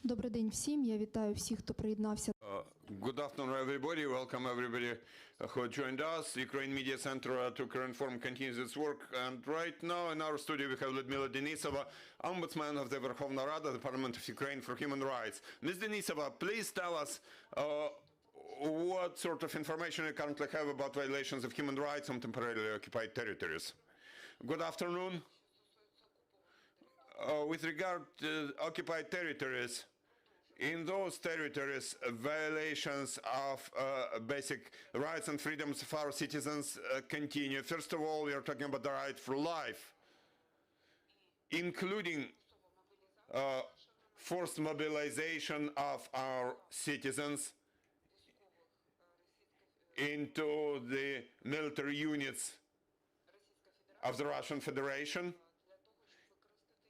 Добрий день всім. Я вітаю всіх, хто приєднався. Good afternoon, everybody. Welcome everybody who joined us. Ukraine Media Center to Inform continues its work. And right now in our studio we have Lyudmyla Denisova, Ombudsman of the Verkhovna Rada, the Parliament of Ukraine for Human Rights. Ms. Denisova, please tell us what sort of information you currently have about violations of human rights on temporarily occupied territories. Good afternoon. With regard to occupied territories, in those territories, violations of basic rights and freedoms of our citizens continue. First of all, we are talking about the right for life, including forced mobilization of our citizens into the military units of the Russian Federation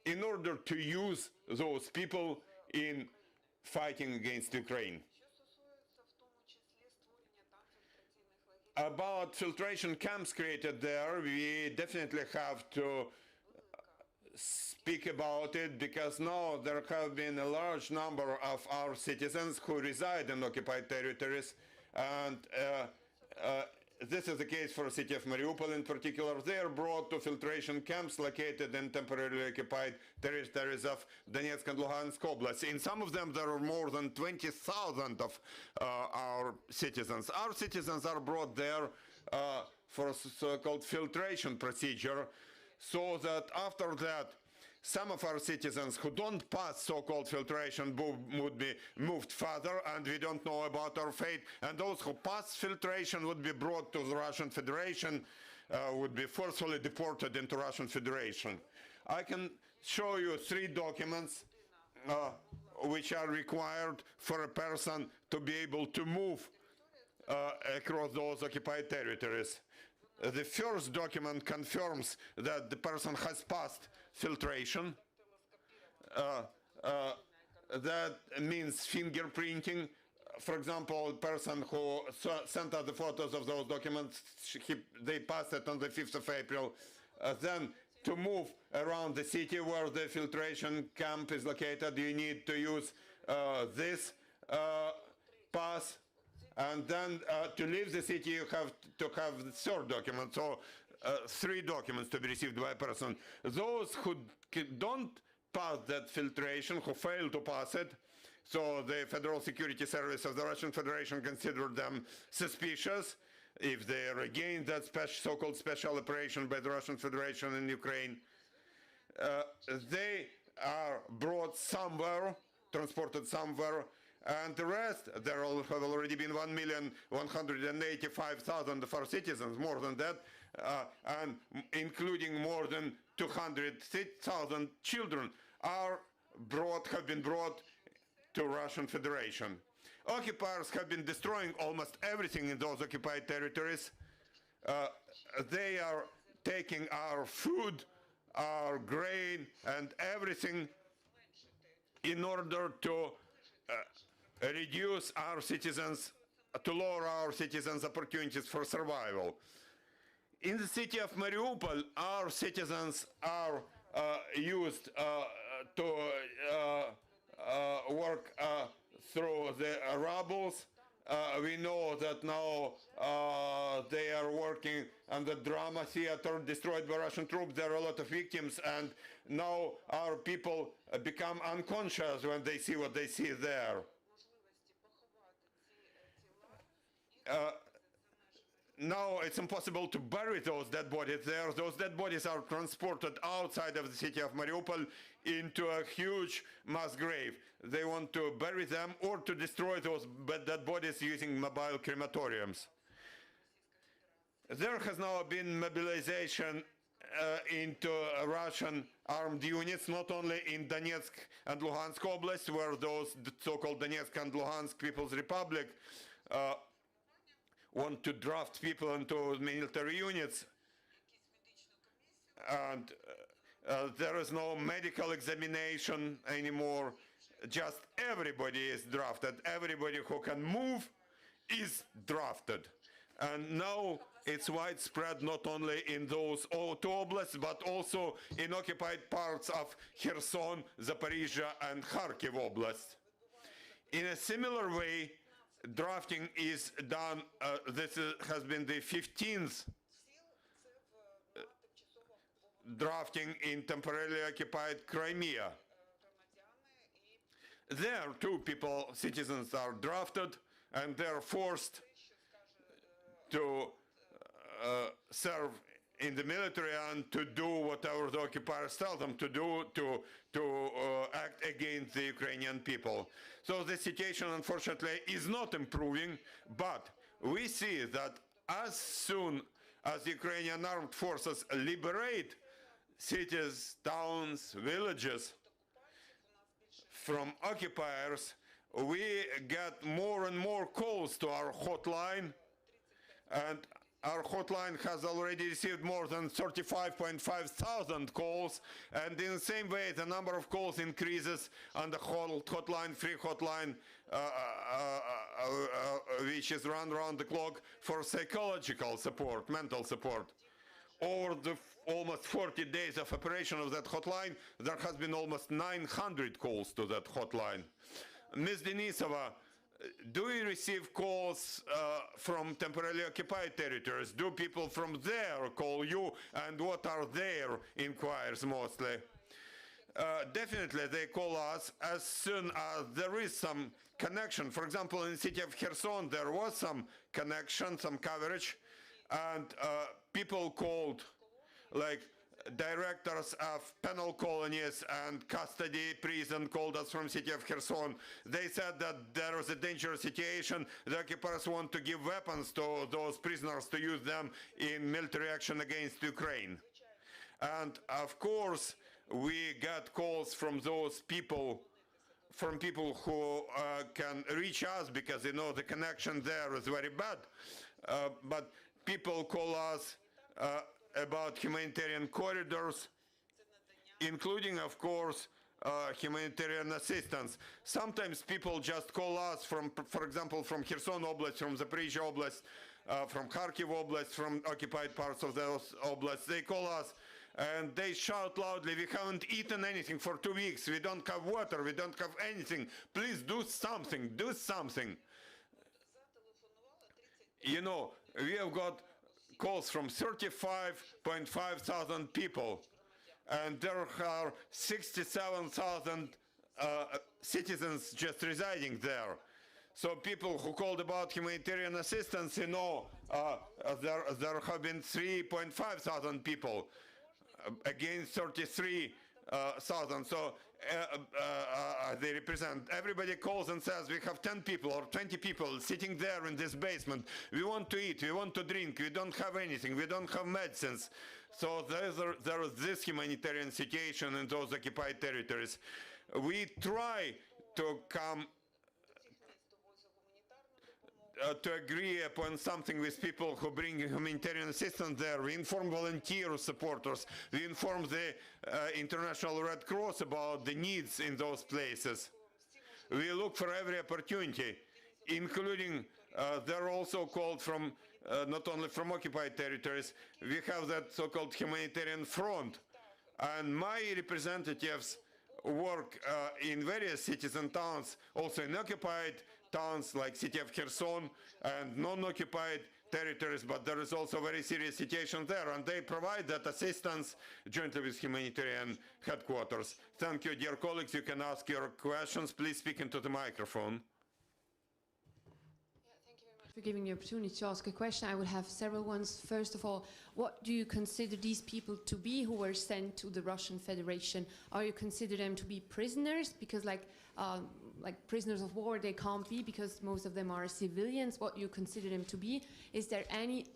in order to use those people in fighting against Ukraine. About filtration camps created there, we definitely have to speak about it, because now there have been a large number of our citizens who reside in occupied territories, and this is the case for the city of Mariupol in particular. They are brought to filtration camps located in temporarily occupied territories of Donetsk and Luhansk Oblast. In some of them, there are more than 20,000 of our citizens. Our citizens are brought there for a so-called filtration procedure, so that after that, some of our citizens who don't pass so-called filtration would be moved further, and we don't know about our fate. And those who pass filtration would be brought to the Russian Federation, would be forcefully deported into Russian Federation. I can show you 3 documents which are required for a person to be able to move across those occupied territories. The first document confirms that the person has passed filtration. That means fingerprinting. For example, a person who sent us the photos of those documents, they passed it on the 5th of April. Then to move around the city where the filtration camp is located, you need to use this pass. And then to leave the city, you have to have the 3rd document. So 3 documents to be received by a person. Those who don't pass that filtration, who fail to pass it, so the Federal Security Service of the Russian Federation consider them suspicious if they are against that so-called special operation by the Russian Federation in Ukraine. They are brought somewhere, transported somewhere, and the rest, there have already been 1,185,000 of our citizens, more than that, and including more than 200,000 children have been brought to Russian Federation. Occupiers have been destroying almost everything in those occupied territories. They are taking our food, our grain, and everything in order to reduce our citizens, to lower our citizens' opportunities for survival. In the city of Mariupol, our citizens are used to work through the rubbles. We know that now they are working on the drama theater destroyed by Russian troops. There are a lot of victims, and now our people become unconscious when they see what they see there. Now it's impossible to bury those dead bodies there. Those dead bodies are transported outside of the city of Mariupol into a huge mass grave. They want to bury them or to destroy those dead bodies using mobile crematoriums. There has now been mobilization into Russian armed units, not only in Donetsk and Luhansk Oblast, where those so-called Donetsk and Luhansk People's Republic want to draft people into military units, and there is no medical examination anymore. Just everybody is drafted. Everybody who can move is drafted. And now it's widespread not only in those 2 oblasts, but also in occupied parts of Kherson, Zaporizhia, and Kharkiv Oblast. In a similar way, drafting is done, has been the 15th drafting in temporarily occupied Crimea. There too citizens are drafted, and they're forced to serve in the military and to do whatever the occupiers tell them to do to act against the Ukrainian people. So the situation, unfortunately, is not improving, but we see that as soon as Ukrainian armed forces liberate cities, towns, villages from occupiers, we get more and more calls to our hotline, and our hotline has already received more than 35.5 thousand calls, and in the same way the number of calls increases on the whole hotline, free hotline, which is run around the clock for psychological support, mental support. Over the almost 40 days of operation of that hotline, there has been almost 900 calls to that hotline. Ms. Denisova, do you receive calls from temporarily occupied territories? Do people from there call you, and what are their inquiries mostly? Definitely they call us as soon as there is some connection. For example, in the city of Kherson there was some connection, some coverage, and people called, like directors of penal colonies and custody prison called us from city of Kherson. They said that there is a dangerous situation. The occupiers want to give weapons to those prisoners to use them in military action against Ukraine. And of course, we got calls from those people, from people who can reach us, because they know the connection there is very bad. But people call us about humanitarian corridors, including, of course, humanitarian assistance. Sometimes people just call us from, for example, from Kherson Oblast, from Zaporizhia Oblast, from Kharkiv Oblast, from occupied parts of those oblasts. They call us and they shout loudly, "We haven't eaten anything for 2 weeks. We don't have water. We don't have anything. Please do something. Do something." You know, we have got calls from 35.5 thousand people, and there are 67,000 citizens just residing there. So people who called about humanitarian assistance, you know, there have been 3.5 thousand people against 33,000. So they represent. Everybody calls and says, we have 10 people or 20 people sitting there in this basement. We want to eat, we want to drink, we don't have anything, we don't have medicines. So there is this humanitarian situation in those occupied territories. We try to come to agree upon something with people who bring humanitarian assistance there. We inform volunteer supporters. We inform the International Red Cross about the needs in those places. We look for every opportunity, including they're also called from not only from occupied territories. We have that so-called humanitarian front, and my representatives work in various cities and towns, also in occupied towns like city of Kherson and non-occupied territories, but there is also a very serious situation there, and they provide that assistance jointly with humanitarian headquarters. Thank you, dear colleagues. You can ask your questions. Please speak into the microphone. Thank you very much for giving me the opportunity to ask a question. I would have several ones. First of all, what do you consider these people to be who were sent to the Russian Federation? Are you consider them to be prisoners? Because like prisoners of war, they can't be, because most of them are civilians. What you consider them to be? Is there any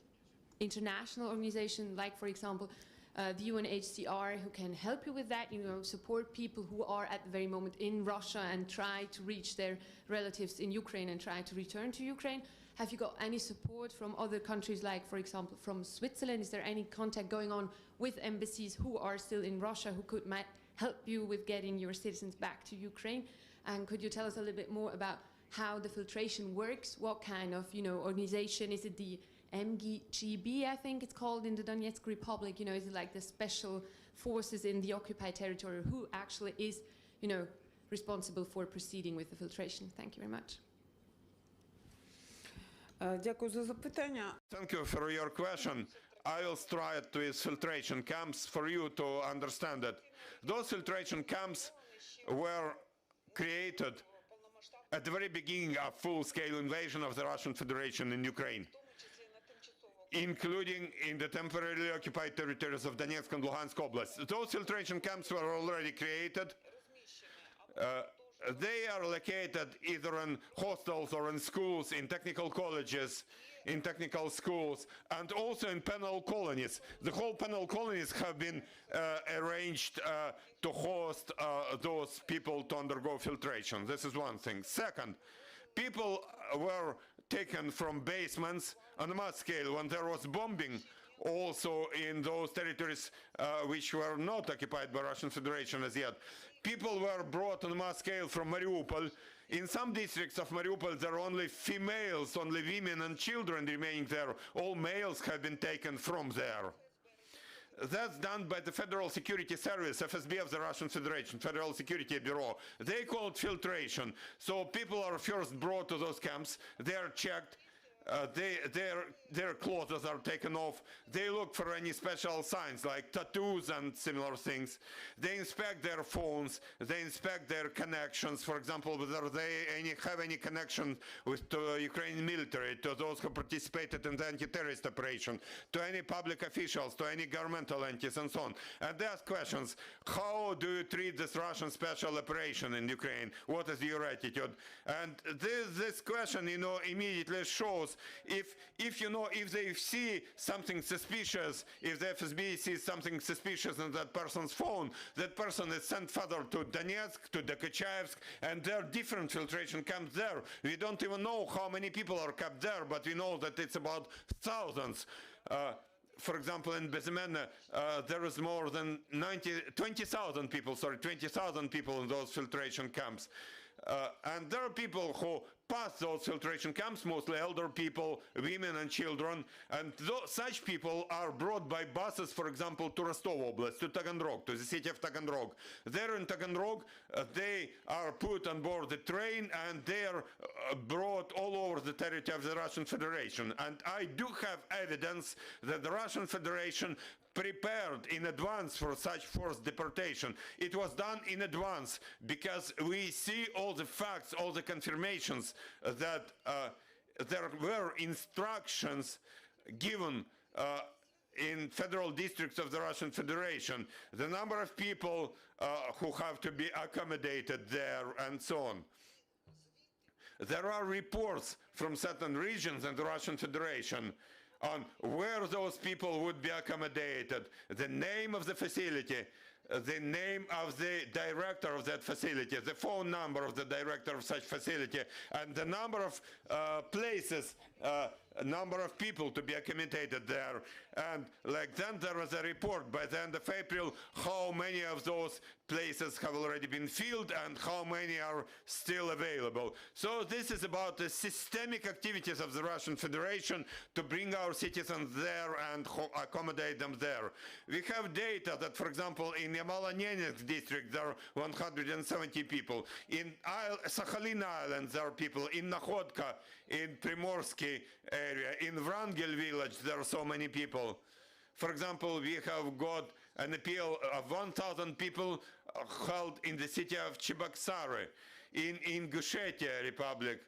international organization, like for example the UNHCR, who can help you with that, you know, support people who are at the very moment in Russia and try to reach their relatives in Ukraine and try to return to Ukraine? Have you got any support from other countries, like for example from Switzerland? Is there any contact going on with embassies who are still in Russia who might help you with getting your citizens back to Ukraine? And could you tell us a little bit more about how the filtration works? What kind of, you know, organization? Is it the MGB, I think it's called, in the Donetsk Republic? You know, is it like the special forces in the occupied territory who actually is, you know, responsible for proceeding with the filtration? Thank you very much. Дякую за запитання. Thank you for your question. I will try it with filtration camps for you to understand it. Those filtration camps were created at the very beginning of full-scale invasion of the Russian Federation in Ukraine, including in the temporarily occupied territories of Donetsk and Luhansk Oblast. Those filtration camps were already created. They are located either in hostels or in schools, in technical colleges, in technical schools, and also in penal colonies. The whole penal colonies have been arranged to host those people to undergo filtration. This is one thing. Second, people were taken from basements on a mass scale when there was bombing also in those territories which were not occupied by Russian Federation as yet. People were brought on a mass scale from Mariupol. In some districts of Mariupol, there are only females, only women and children remaining there. All males have been taken from there. That's done by the Federal Security Service, FSB of the Russian Federation, Federal Security Bureau. They call it filtration. So people are first brought to those camps, they are checked, their clothes are taken off. They look for any special signs like tattoos and similar things. They inspect their phones. They inspect their connections. For example, whether they have any connection with the Ukrainian military, to those who participated in the anti-terrorist operation, to any public officials, to any governmental entities, and so on. And they ask questions: how do you treat this Russian special operation in Ukraine? What is your attitude? And this question, immediately shows if they see something suspicious, if the FSB sees something suspicious in that person's phone, that person is sent further to Donetsk, to Kyiv, and there are different filtration camps there. We don't even know how many people are kept there, but we know that it's about thousands. For example, in Bezimena, there is more than 20,000 people in those filtration camps. And there are people who pass those filtration camps, mostly elder people, women and children, and such people are brought by buses, for example, to Rostov Oblast, to Taganrog, to the city of Taganrog. There in Taganrog, they are put on board the train and they are brought all over the territory of the Russian Federation. And I do have evidence that the Russian Federation prepared in advance for such forced deportation. It was done in advance because we see all the facts, all the confirmations that there were instructions given in federal districts of the Russian Federation, the number of people who have to be accommodated there, and so on. There are reports from certain regions in the Russian Federation on where those people would be accommodated, the name of the facility, the name of the director of that facility, the phone number of the director of such facility, and the number of places, number of people to be accommodated there. And like then there was a report by the end of April how many of those places have already been filled and how many are still available. So this is about the systemic activities of the Russian Federation to bring our citizens there and accommodate them there. We have data that, for example, in Yamalo-Nenetsk district there are 170 people. In Sakhalin Island there are people. In Nakhodka, in Primorsky area, in Vrangel village there are so many people. For example, we have got an appeal of 1,000 people held in the city of Cheboksary, in Ingushetia Republic.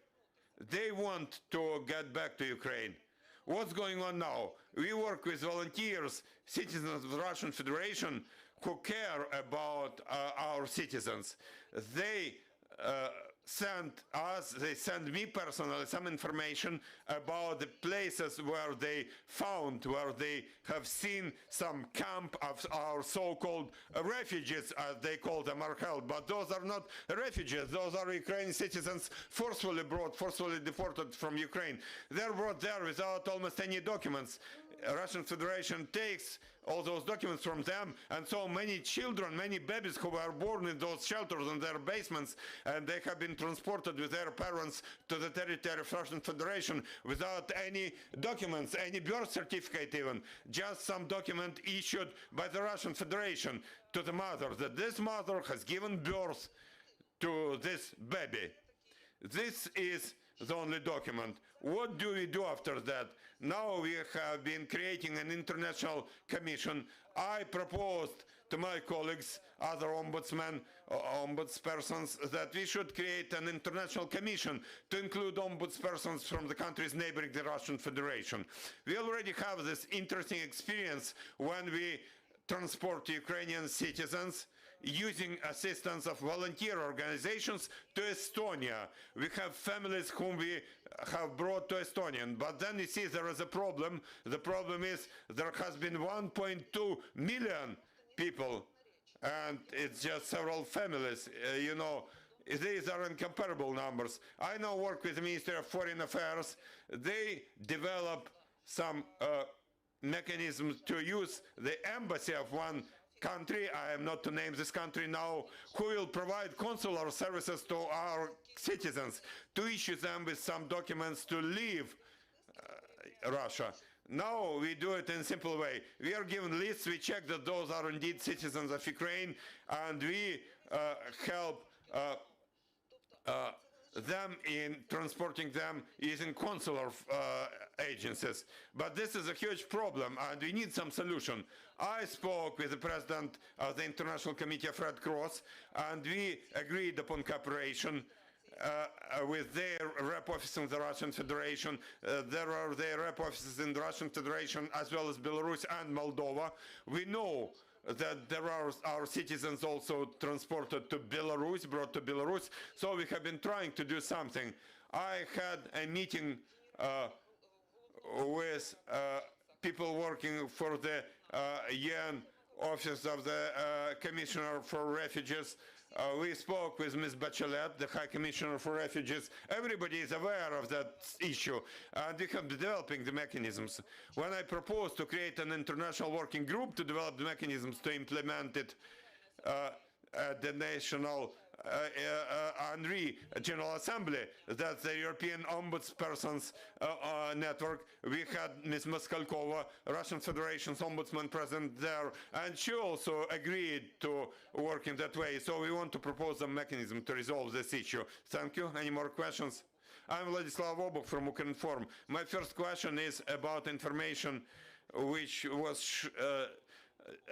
They want to get back to Ukraine. What's going on now? We work with volunteers, citizens of the Russian Federation, who care about our citizens. They send me personally some information about the places where they found, where they have seen some camp of our so-called refugees, as they call them, are held. But those are not refugees. Those are Ukrainian citizens forcefully brought, forcefully deported from Ukraine. They're brought there without almost any documents. Russian Federation takes all those documents from them, and so many children, many babies who were born in those shelters in their basements, and they have been transported with their parents to the territory of Russian Federation without any documents, any birth certificate even, just some document issued by the Russian Federation to the mother, that this mother has given birth to this baby. This is the only document. What do we do after that? Now we have been creating an international commission. I proposed to my colleagues, other ombudsmen, ombudspersons, that we should create an international commission to include ombudspersons from the countries neighboring the Russian Federation. We already have this interesting experience when we transport Ukrainian citizens using assistance of volunteer organizations to Estonia. We have families whom we have brought to Estonia, but then you see there is a problem. The problem is there has been 1.2 million people, and it's just several families. You know, these are incomparable numbers. I now work with the Ministry of Foreign Affairs. They develop some mechanisms to use the embassy of one country, I am not to name this country now, who will provide consular services to our citizens, to issue them with some documents to leave Russia. Now we do it in a simple way. We are given lists, we check that those are indeed citizens of Ukraine, and we help them in transporting them using consular agencies. But this is a huge problem, and we need some solution. I spoke with the president of the International Committee of Red Cross, and we agreed upon cooperation with their rep office in the Russian Federation. There are their rep offices in the Russian Federation as well as Belarus and Moldova. We know that there are our citizens also transported to Belarus, brought to Belarus, so we have been trying to do something. I had a meeting with people working for the UN Office of the Commissioner for Refugees. We spoke with Ms. Bachelet, the High Commissioner for Refugees. Everybody is aware of that issue, and we have been developing the mechanisms. When I proposed to create an international working group to develop the mechanisms to implement it at the National UNRI General Assembly, that's the European Ombudspersons Network. We had Ms. Moskalkova, Russian Federation's ombudsman, present there, and she also agreed to work in that way. So we want to propose a mechanism to resolve this issue. Thank you. Any more questions? I'm Vladislav Obok from Ukrinform. My first question is about information which was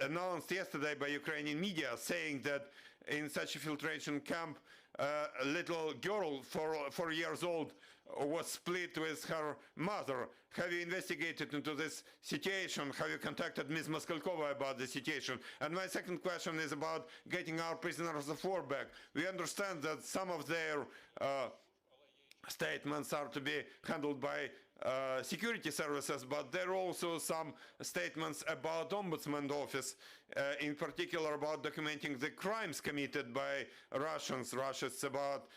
announced yesterday by Ukrainian media, saying that in such a filtration camp, a little girl, 4 years old, was split with her mother. Have you investigated into this situation? Have you contacted Ms. Moskalkova about the situation? And my second question is about getting our prisoners of war back. We understand that some of their statements are to be handled by security services, but there are also some statements about Ombudsman Office, in particular about documenting the crimes committed by Russians about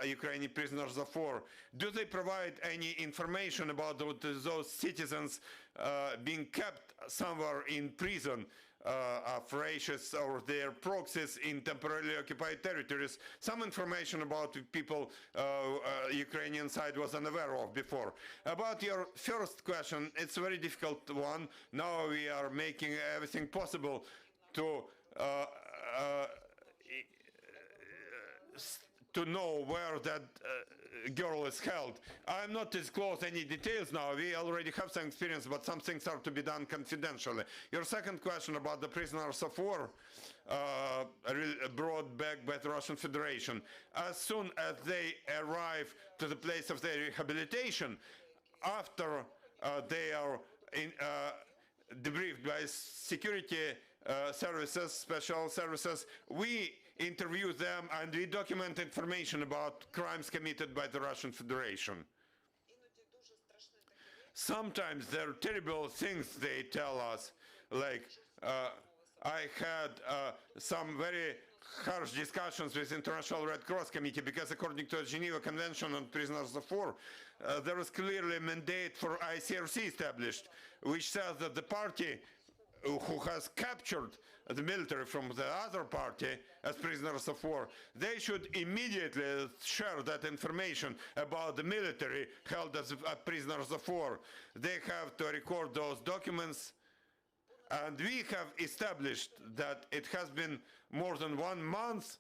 Ukrainian prisoners of war. Do they provide any information about those citizens being kept somewhere in prison of racists or their proxies in temporarily occupied territories? Some information about people Ukrainian side was unaware of before. About your first question, it's a very difficult one. Now we are making everything possible to know where that girl is held. I'm not disclose any details now. We already have some experience, but some things are to be done confidentially. Your second question about the prisoners of war brought back by the Russian Federation. As soon as they arrive to the place of their rehabilitation, after they are debriefed by security services, special services, we interview them and we document information about crimes committed by the Russian Federation. Sometimes there are terrible things they tell us, like I had some very harsh discussions with International Red Cross Committee, because according to the Geneva Convention on Prisoners of War, there is clearly a mandate for ICRC established, which says that the party who has captured the military from the other party as prisoners of war, they should immediately share that information about the military held as prisoners of war. They have to record those documents, and we have established that it has been more than 1 month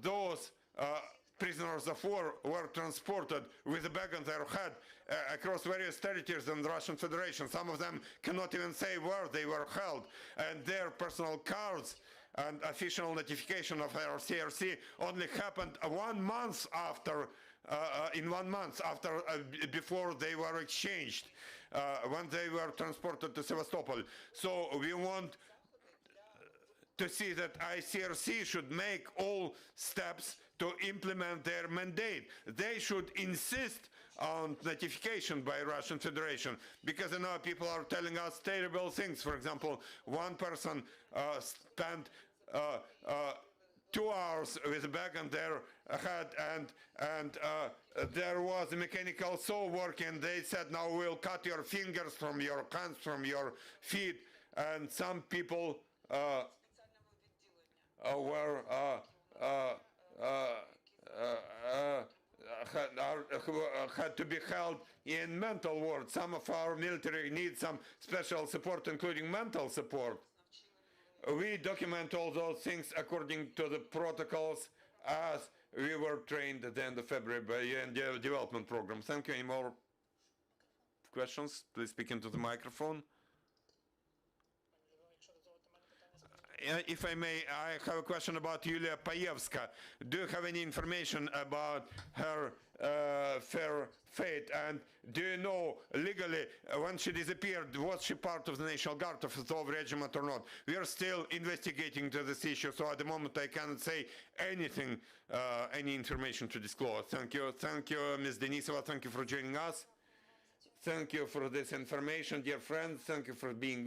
those prisoners of war were transported with a bag on their head across various territories in the Russian Federation. Some of them cannot even say where they were held, and their personal cards and official notification of our CRC only happened 1 month after, before they were exchanged, when they were transported to Sevastopol. So we want to see that ICRC should make all steps to implement their mandate. They should insist on notification by Russian Federation, because now people are telling us terrible things. For example, one person spent 2 hours with a bag on their head, and there was a mechanical saw working. They said, now we'll cut your fingers from your hands, from your feet. And some people had to be held in mental wards. Some of our military need some special support, including mental support. We document all those things according to the protocols as we were trained at the end of February by the development program. Thank you. Any more questions? Please speak into the microphone. If I may, I have a question about Yulia Payevska. Do you have any information about her fair fate? And do you know legally when she disappeared, was she part of the National Guard of Azov Regiment or not? We are still investigating to this issue, so at the moment I cannot say anything, any information to disclose. Thank you. Thank you, Ms. Denisova. Thank you for joining us. Thank you for this information, dear friends. Thank you for being